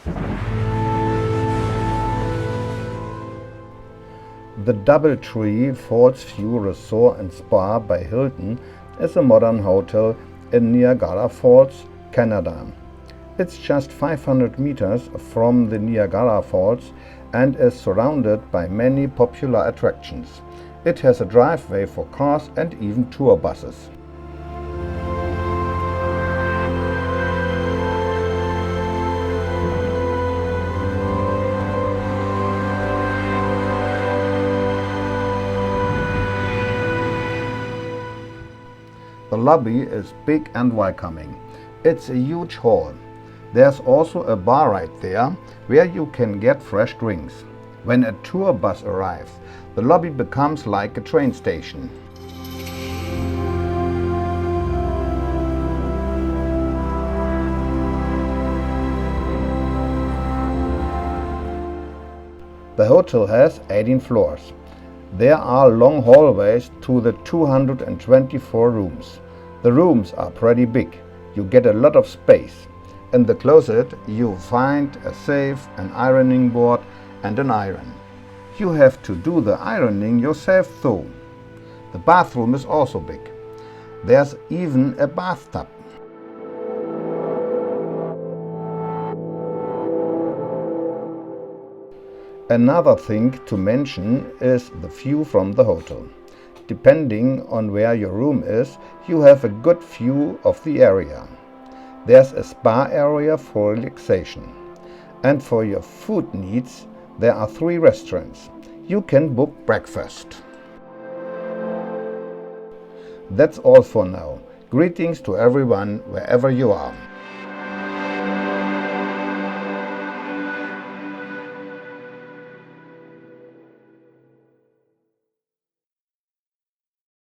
The DoubleTree Fallsview Resort and Spa by Hilton is a modern hotel in Niagara Falls, Canada. It's just 500 meters from the Niagara Falls and is surrounded by many popular attractions. It has a driveway for cars and even tour buses. The lobby is big and welcoming. It's a huge hall. There's also a bar right there where you can get fresh drinks. When a tour bus arrives, the lobby becomes like a train station. The hotel has 18 floors. There are long hallways to the 224 rooms. The rooms are pretty big. You get a lot of space. In the closet you find a safe, an ironing board and an iron. You have to do the ironing yourself though. The bathroom is also big. There's even a bathtub. Another thing to mention is the view from the hotel. Depending on where your room is, you have a good view of the area. There's a spa area for relaxation. And for your food needs, there are 3 restaurants. You can book breakfast. That's all for now. Greetings to everyone wherever you are.